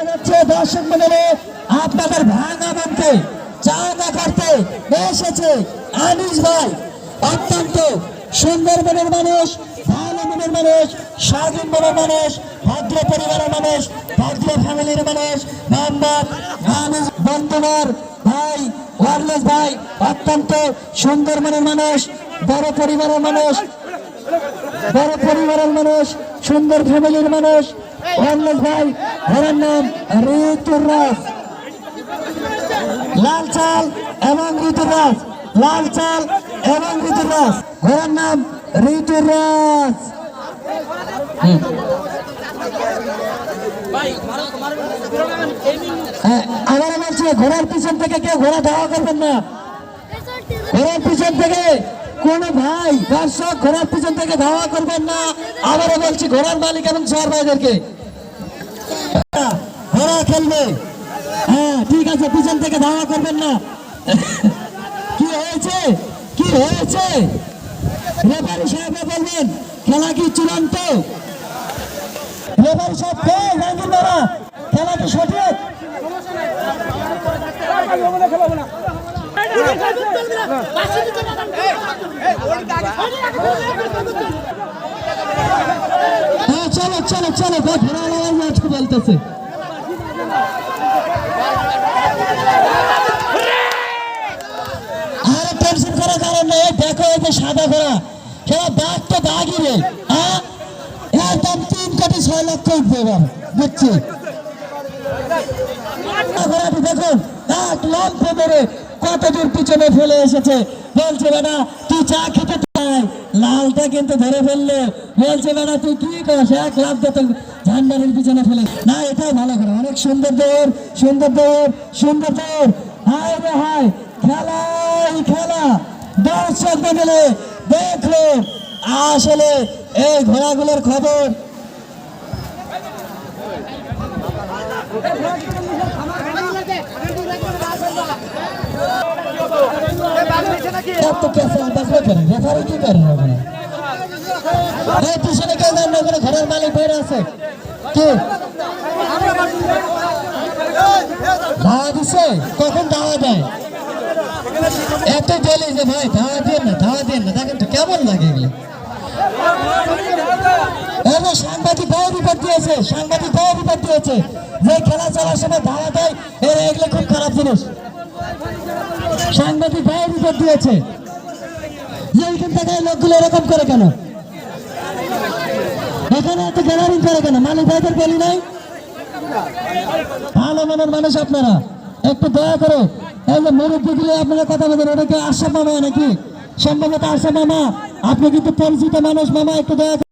যাচ্ছে দর্শক মন্ডলী, আপনাদের ভাঙা মনকে চাঙ্গা করতে এসেছে আনিস ভাই। অত্যন্ত সুন্দর মনের মানুষ, ভালো মনের মানুষ, স্বাধীন মনের মানুষ, ভদ্র পরিবারের মানুষ, ভদ্র ফ্যামিলির মানুষ। মোহাম্মদ আনিস বন্ধুনার ভাই, ওয়ারলেস ভাই অত্যন্ত সুন্দর মনের মানুষ, বড় পরিবারের মানুষ, বড় পরিবারের মানুষ, সুন্দর ফ্যামিলির মানুষ। ওয়ারলেস ভাই, ঘোড়ার নাম ঋতুরাজ, লাল চাল এবং ঋতুরাজ, লাল চাল এবং ঋতুরাজ, ঘোড়ার নাম ঋতুরাজ। আমার বলছে ঘোড়ার পিছন থেকে কেউ ঘোড়া ধাওয়া করবেন না। ঘোড়ার পিছন থেকে কোন ভাই দর্শক ঘোড়ার পিছন থেকে ধাওয়া করবেন না। আবারও বলছি ঘোড়ার মালিক এবং চার ভাইদেরকে ঘোড়া খেলবে। হ্যাঁ ঠিক আছে, পিছন থেকে ধাওয়া করবেন না। কি হয়েছে, কি হয়েছে রেফারি সাহেবরা বলবেন খেলা কি চূড়ান্ত? রেফারি সাহেব কে জাহাঙ্গীর বাবা, খেলা কি সঠিক? হ্যাঁ চলো চলো চলো, বলতেছে আরে টেনশন করার কারণ নেই। দেখো এই যে সাদা ঘোড়া, সেটা বাঘ তো বাঘই রে। হ্যাঁ একদম 3,06,00,000 উঠবে এবার, বুঝছি। ঘোড়াটি দেখুন এক লম্ফ মেরে কত দূর পিছনে ফেলে এসেছে। বলছে বেটা তুই চা খেতে চাই, লালটা কিন্তু ধরে ফেললো। বলছে বেটা তুই কি করিস, এক লাভ দে তো ঝান্ডারের পিছনে ফেলে না। এটাই ভালো করে, অনেক সুন্দর দৌড়, সুন্দর দৌড়, সুন্দর দৌড়। হায় রে হায়, খেলাই খেলা। দর্শক মণ্ডলী দেখলো আসলে এই ঘোড়াগুলোর খবর। ঘরের মালিক বের আছে কি ধাওয়া দিচ্ছে? কখন ধাওয়া দেয়? এত বলি যে ভাই ধাওয়া দিয়ে না, ধাওয়া দিয়ে না। দেখেন তো কেমন লাগে এগুলো। সাংবাদিক ভাই রিপোর্ট দিয়েছে, সাংবাদিক ভাই রিপোর্ট দিয়েছে যে খেলা চলার সময় ধাওয়া দেয়, এগুলো খুব খারাপ জিনিস। সাংবাদিক ভাই রিপোর্ট দিয়েছে যে এইখান থেকে লোকগুলো এরকম করে কেন, এখানে এত গ্যালারিং করে কেন? মালিক ভাইদের বলি নাই? ভালো মনের মানুষ আপনারা, একটু দয়া করে এই যে মুরব্বীগুলো আপনারা কথা বলেন, ওটাকে আশা মামা নাকি? সম্ভবত আশা মামা, আপনি কিন্তু পরিচিত মানুষ মামা, একটু দয়া